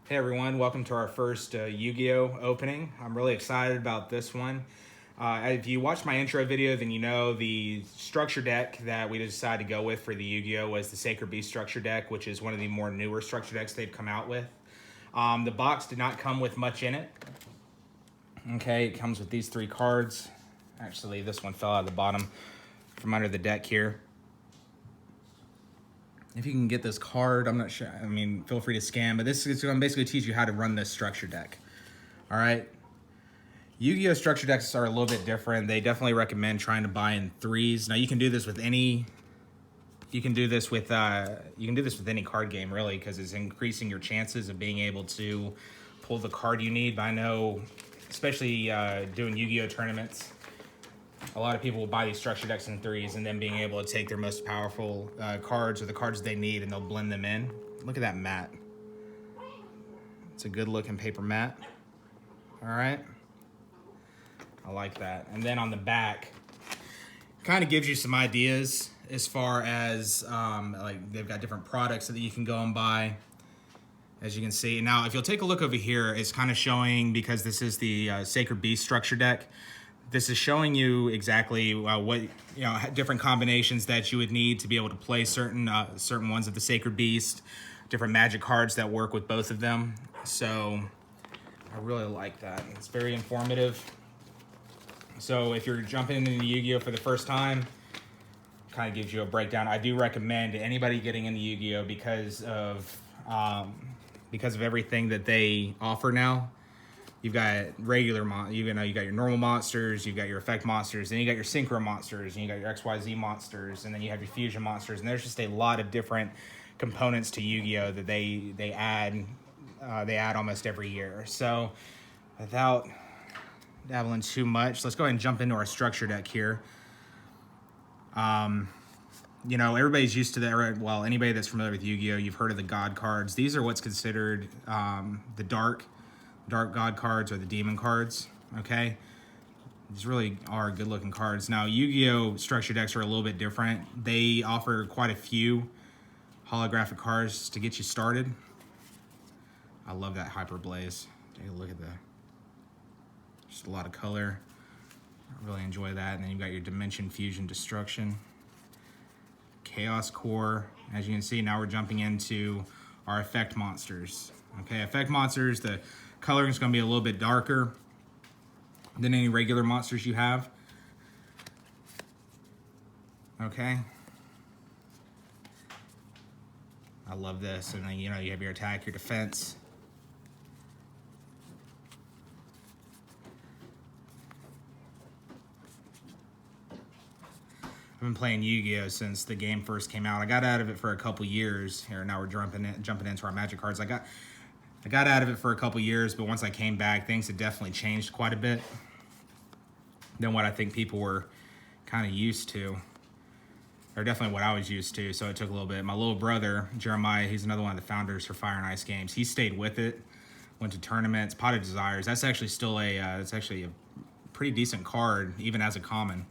Hey everyone, welcome to our first Yu-Gi-Oh opening. I'm really excited about this one. If you watched my intro video, then you know the structure deck that we decided to go with for the Yu-Gi-Oh was the Sacred Beast structure deck, which is one of the more newer structure decks they've come out with. The box did not come with much in it. Okay, it comes with these 3 cards. Actually, this one fell out of the bottom from under the deck here. If you can get this card, I'm not sure. I mean, feel free to scan, but this is going to basically teach you how to run this structure deck. All right. Yu-Gi-Oh structure decks are a little bit different. They definitely recommend trying to buy in 3s. Now you can do this with any. You can do this with any card game really, because it's increasing your chances of being able to pull the card you need. But I know, especially doing Yu-Gi-Oh tournaments, a lot of people will buy these structure decks in 3s and then being able to take their most powerful cards or the cards they need and they'll blend them in. Look at that mat. It's a good looking paper mat. All right. I like that. And then on the back, kind of gives you some ideas as far as like they've got different products that you can go and buy. As you can see. Now, if you'll take a look over here, it's kind of showing, because this is the Sacred Beast structure deck, this is showing you exactly what, different combinations that you would need to be able to play certain ones of the Sacred Beast, different magic cards that work with both of them. So I really like that. It's very informative. So if you're jumping into Yu-Gi-Oh for the first time, kind of gives you a breakdown. I do recommend anybody getting into Yu-Gi-Oh because of everything that they offer now. You've got regular you got your normal monsters, you've got your effect monsters, then you got your synchro monsters, and you got your XYZ monsters, and then you have your fusion monsters, and there's just a lot of different components to Yu-Gi-Oh that they add almost every year. So without dabbling too much, let's go ahead and jump into our structure deck here. Everybody's used to that. Well, anybody that's familiar with Yu-Gi-Oh, you've heard of the God cards. These are what's considered the dark God cards or the demon cards. Okay, these really are good looking cards. Now, Yu-Gi-Oh structure decks are a little bit different. They offer quite a few holographic cards to get you started. I love that Hyper Blaze. Take a look at just a lot of color. I really enjoy that. And then you've got your Dimension Fusion Destruction, Chaos Core. As you can see, now we're jumping into our effect monsters. Okay, effect monsters, the coloring is going to be a little bit darker than any regular monsters you have. Okay. I love this. And then, you have your attack, your defense. I've been playing Yu-Gi-Oh since the game first came out. I got out of it for a couple years. Here, now we're jumping into our magic cards. I got out of it for a couple years, but once I came back, things had definitely changed quite a bit than what I think people were kind of used to, or definitely what I was used to. So it took a little bit. My little brother Jeremiah, he's another one of the founders for Fire and Ice Games. He stayed with it, went to tournaments. Pot of Desires. That's actually still it's actually a pretty decent card, even as a common.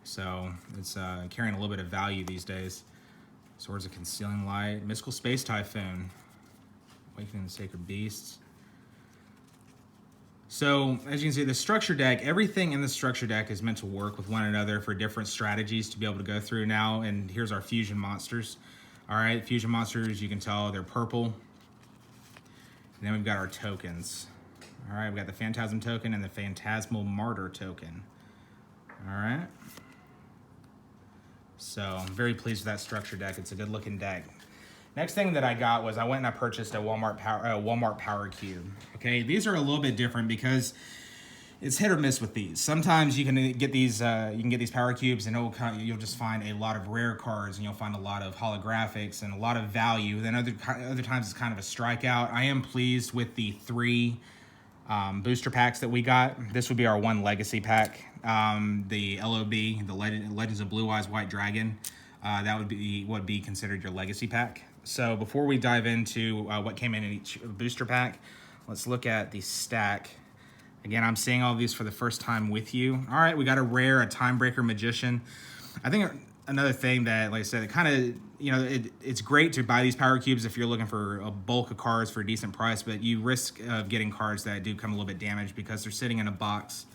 So it's carrying a little bit of value these days. Swords of Concealing Light, Mystical Space Typhoon, Awakening the Sacred Beasts. So as you can see, the structure deck, everything in the structure deck is meant to work with one another for different strategies to be able to go through now. And here's our fusion monsters. All right, fusion monsters, you can tell they're purple. And then we've got our tokens. All right, we've got the Phantasm token and the Phantasmal Martyr token. All right. So I'm very pleased with that structure deck. It's a good looking deck. Next thing that I got was I went and I purchased a Walmart Power Cube. Okay, these are a little bit different because it's hit or miss with these. Sometimes you can get these Power Cubes and you'll just find a lot of rare cards and you'll find a lot of holographics and a lot of value. Then other times it's kind of a strikeout. I am pleased with the 3 booster packs that we got. This would be our 1 legacy pack. The LOB, the Legends of Blue Eyes White Dragon, that would be considered your legacy pack. So before we dive into what came in each booster pack, let's look at the stack. Again, I'm seeing all these for the first time with you. All right, we got a rare, a Timebreaker Magician. I think another thing that, like I said, it kind of, you know, it's great to buy these power cubes if you're looking for a bulk of cards for a decent price, but you risk of getting cards that do come a little bit damaged because they're sitting in a box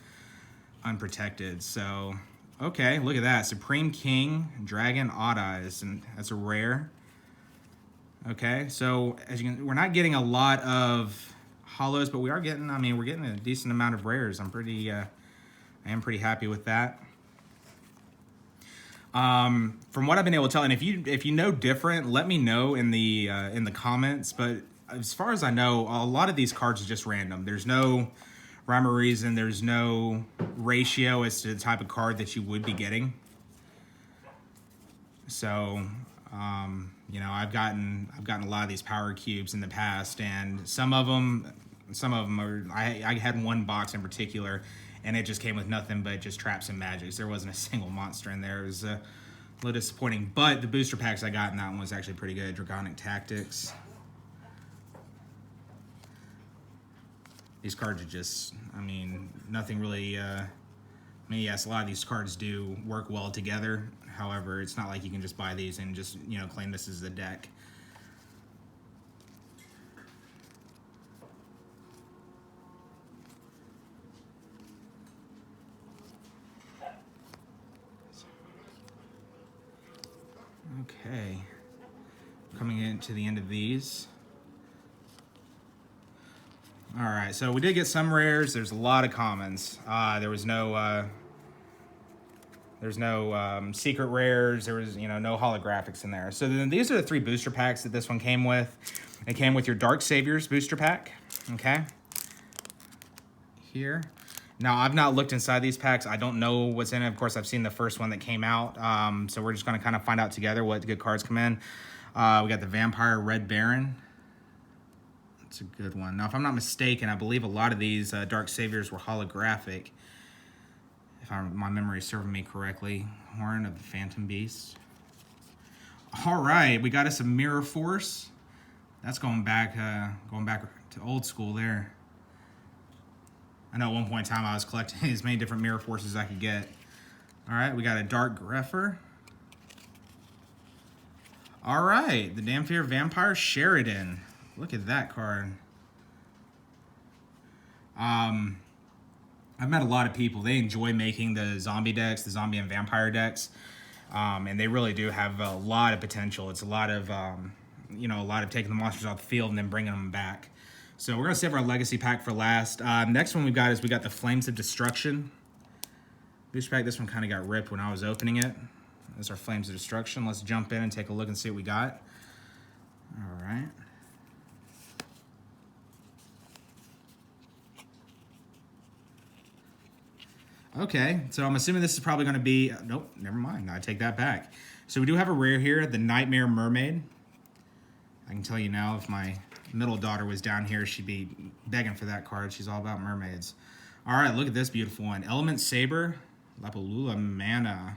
unprotected. So, okay, look at that. Supreme King, Dragon, Odd Eyes, and that's a rare. Okay, so as you can, we're not getting a lot of hollows, but we are getting, I mean, we're getting a decent amount of rares. I am pretty happy with that. From what I've been able to tell, and if you know different, let me know in the comments. But as far as I know, a lot of these cards are just random. There's no rhyme or reason. There's no ratio as to the type of card that you would be getting. So, you know, I've gotten a lot of these power cubes in the past, and some of them are. I had one box in particular, and it just came with nothing but just traps and magics. There wasn't a single monster in there. It was a little disappointing. But the booster packs I got in that one was actually pretty good. Draconic Tactics. These cards are just, I mean, nothing really. I mean, yes, a lot of these cards do work well together. However, it's not like you can just buy these and just, you know, claim this is the deck. Okay, coming into the end of these. All right, so we did get some rares. There's a lot of commons. There's no secret rares. There was, you know, no holographics in there. So then these are the 3 booster packs that this one came with. It came with your Dark Saviors booster pack. Okay, here. Now, I've not looked inside these packs. I don't know what's in it. Of course, I've seen the first one that came out. So we're just going to kind of find out together what good cards come in. We got the Vampire Red Baron. That's a good one. Now, if I'm not mistaken, I believe a lot of these Dark Saviors were holographic. If my memory is serving me correctly. Horn of the Phantom Beast. All right, we got us a Mirror Force. That's going back to old school there. I know at one point in time I was collecting as many different Mirror Forces as I could get. All right, we got a Dark Grepher. All right, the Dhampir Vampire Sheridan. Look at that card. I've met a lot of people. They enjoy making the zombie decks, the zombie and vampire decks, and they really do have a lot of potential. It's a lot of, you know, a lot of taking the monsters off the field and then bringing them back. So we're gonna save our legacy pack for last. Next one we got the Flames of Destruction booster pack. This one kind of got ripped when I was opening it. That's our Flames of Destruction. Let's jump in and take a look and see what we got. All right. Okay, so I'm assuming this is probably going to be... nope, never mind. I take that back. So we do have a rare here, the Nightmare Mermaid. I can tell you now, if my middle daughter was down here, she'd be begging for that card. She's all about mermaids. All right, look at this beautiful one. Element Saber, Lapalula Mana.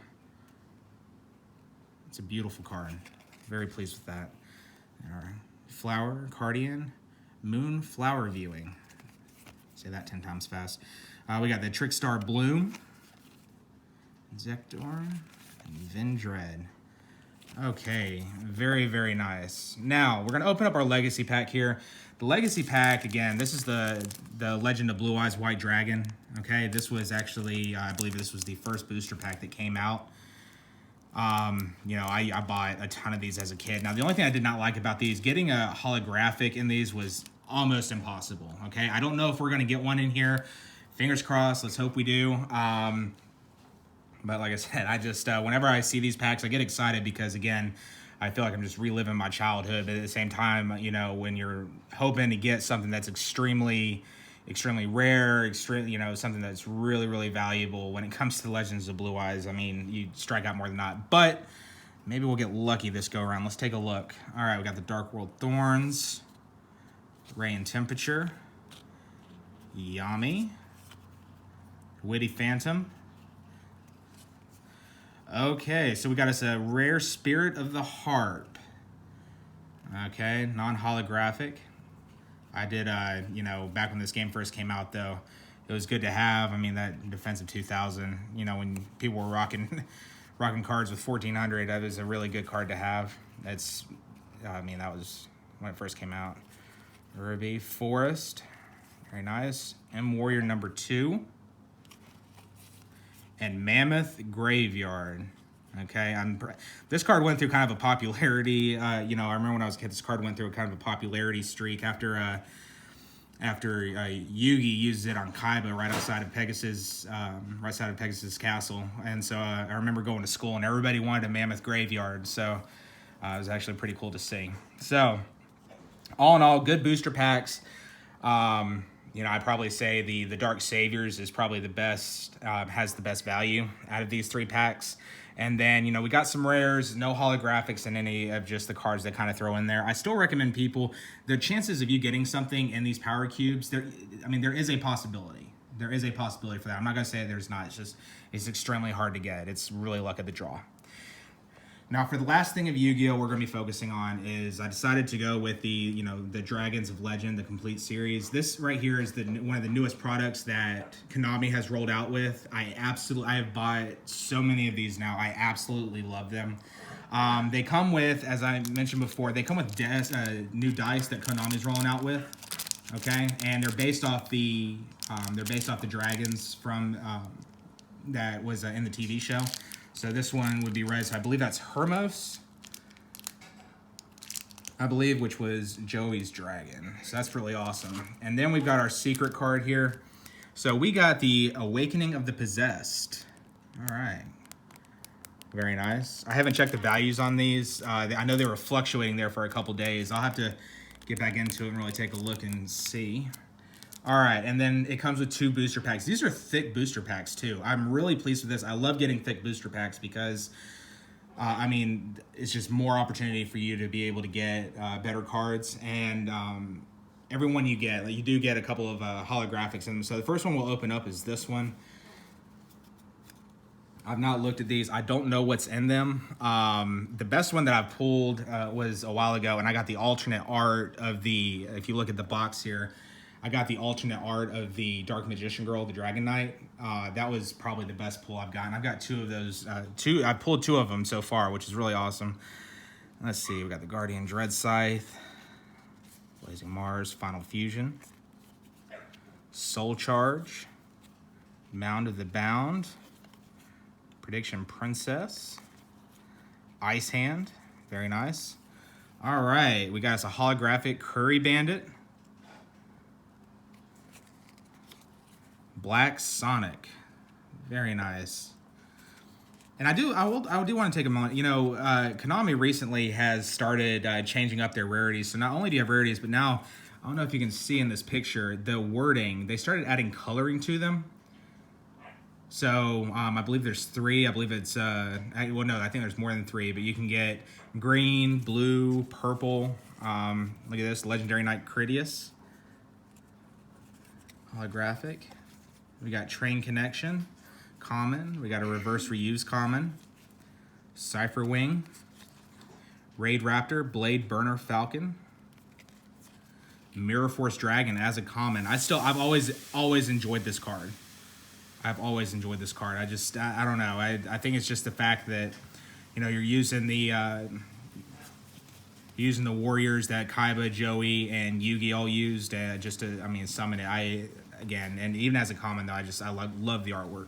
It's a beautiful card. Very pleased with that. All right. Flower, Cardian, Moon Flower Viewing. Say that 10 times fast. We got the Trickstar Bloom, Zektor, and Vendread. Okay, very, very nice. Now, we're going to open up our Legacy pack here. The Legacy pack, again, this is the Legend of Blue Eyes White Dragon. Okay, this was actually, I believe this was the first booster pack that came out. You know, I bought a ton of these as a kid. Now, the only thing I did not like about these, getting a holographic in these was almost impossible. Okay, I don't know if we're going to get one in here. Fingers crossed. Let's hope we do. But like I said, I just, whenever I see these packs, I get excited because, again, I feel like I'm just reliving my childhood. But at the same time, you know, when you're hoping to get something that's extremely rare, you know, something that's really, really valuable when it comes to Legends of Blue Eyes, I mean, you strike out more than not. But maybe we'll get lucky this go around. Let's take a look. All right, we got the Dark World Thorns, Ray and Temperature, Yami, Witty Phantom. Okay, so we got us a rare Spirit of the Harp. Okay, non-holographic. I did, you know, back when this game first came out, though, it was good to have. I mean, that Defensive 2000, you know, when people were rocking rocking cards with 1400. That was a really good card to have. That's, I mean, that was when it first came out. Ruby Forest, very nice. M Warrior number 2. And Mammoth Graveyard. Okay, this card went through kind of a popularity. You know, I remember when I was a kid, this card went through kind of a popularity streak after Yugi used it on Kaiba right outside of Pegasus Castle. And so I remember going to school and everybody wanted a Mammoth Graveyard. So it was actually pretty cool to see. So all in all, good booster packs. You know, I'd probably say the Dark Saviors is probably the best, has the best value out of these 3 packs. And then, you know, we got some rares, no holographics in any of just the cards they kind of throw in there. I still recommend people, the chances of you getting something in these power cubes, there is a possibility. There is a possibility for that. I'm not going to say there's not. It's just, it's extremely hard to get. It's really luck of the draw. Now, for the last thing of Yu-Gi-Oh! We're going to be focusing on is I decided to go with the, you know, the Dragons of Legend, the complete series. This right here is one of the newest products that Konami has rolled out with. I have bought so many of these now. I absolutely love them. They come with, as I mentioned before, they come with new dice that Konami's rolling out with. Okay, and they're based off the dragons from that was in the TV show. So this one would be red. So I believe that's Hermos, which was Joey's dragon. So that's really awesome. And then we've got our secret card here. So we got the Awakening of the Possessed. All right. Very nice. I haven't checked the values on these. I know they were fluctuating there for a couple days. I'll have to get back into it and really take a look and see. All right, and then it comes with 2 booster packs. These are thick booster packs, too. I'm really pleased with this. I love getting thick booster packs because, I mean, it's just more opportunity for you to be able to get better cards. And every one you get, like, you do get a couple of holographics in them. So the first one we'll open up is this one. I've not looked at these. I don't know what's in them. The best one that I pulled was a while ago, and I got the alternate art of the, if you look at the box here, I got the alternate art of the Dark Magician Girl, the Dragon Knight. That was probably the best pull I've gotten. I've got 2 of those. I pulled 2 of them so far, which is really awesome. Let's see. We got the Guardian Dread Scythe, Blazing Mars, Final Fusion, Soul Charge, Mound of the Bound, Prediction Princess, Ice Hand. Very nice. All right. We got us a holographic Curry Bandit, Black Sonic. Very nice. And I do want to take a moment. You know, Konami recently has started changing up their rarities. So not only do you have rarities, but now, I don't know if you can see in this picture, the wording, they started adding coloring to them. So I believe there's 3. I believe it's, well, no, I think there's more than 3, but you can get green, blue, purple. Look at this, Legendary Knight Critias. Holographic. We got Train Connection, common. We got a Reverse Reuse common. Cypher Wing. Raid Raptor, Blade Burner Falcon. Mirror Force Dragon as a common. I've always enjoyed this card. I've always enjoyed this card. I don't know. I think it's just the fact that, you know, you're using the warriors that Kaiba, Joey, and Yugi all used just to, I mean, summon it. Again, and even as a common, though, I love the artwork.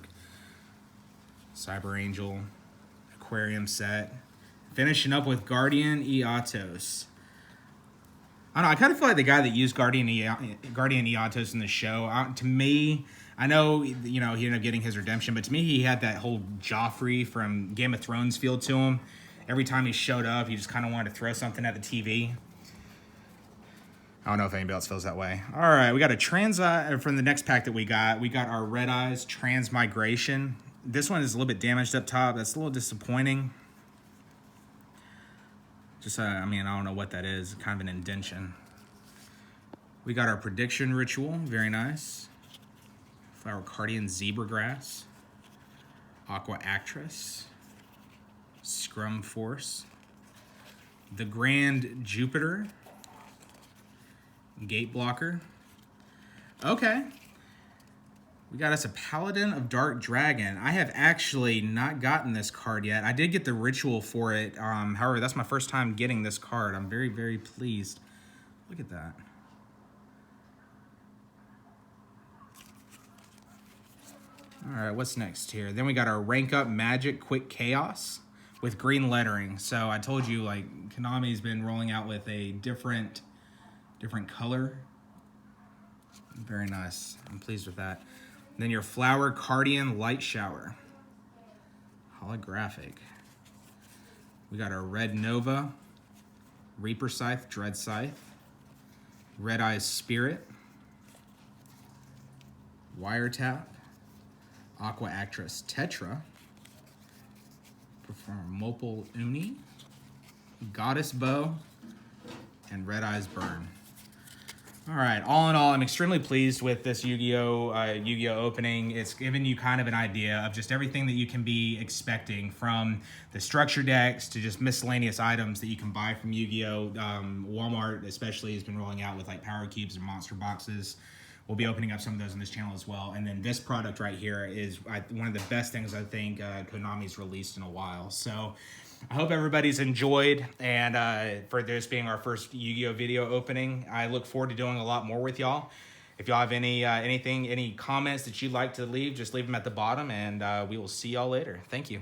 Cyber Angel, Aquarium set. Finishing up with Guardian Eatos. I don't know, I kind of feel like the guy that used Guardian Eatos in the show, to me, I know, you know, he ended up getting his redemption, but to me, he had that whole Joffrey from Game of Thrones feel to him. Every time he showed up, he just kind of wanted to throw something at the TV. I don't know if anybody else feels that way. All right, we got a from the next pack that we got our Red Eyes Transmigration. This one is a little bit damaged up top. That's a little disappointing. Just, I mean, I don't know what that is. Kind of an indention. We got our Prediction Ritual. Very nice. Flower Cardian Zebra Grass. Aqua Actress. Scrum Force. The Grand Jupiter. Gate Blocker. Okay. We got us a Paladin of Dark Dragon. I have actually not gotten this card yet. I did get the ritual for it. However, that's my first time getting this card. I'm very, very pleased. Look at that. All right, what's next here? Then we got our Rank Up Magic Quick Chaos with green lettering. So I told you, like, Konami's been rolling out with a different color. Very nice. I'm pleased with that. And then your Flower Cardian Light Shower. Holographic. We got our Red Nova, Reaper Scythe, Dread Scythe, Red Eyes Spirit, Wiretap, Aqua Actress Tetra, Perform Mopal Uni, Goddess Bow, and Red Eyes Burn. All right, all in all, I'm extremely pleased with this Yu-Gi-Oh opening. It's given you kind of an idea of just everything that you can be expecting, from the structure decks to just miscellaneous items that you can buy from Yu-Gi-Oh. Walmart especially has been rolling out with like power cubes and monster boxes. We'll be opening up some of those on this channel as well. And then this product right here is one of the best things I think Konami's released in a while. So I hope everybody's enjoyed, and for this being our first Yu-Gi-Oh video opening, I look forward to doing a lot more with y'all. If y'all have any comments that you'd like to leave, just leave them at the bottom, and we will see y'all later. Thank you.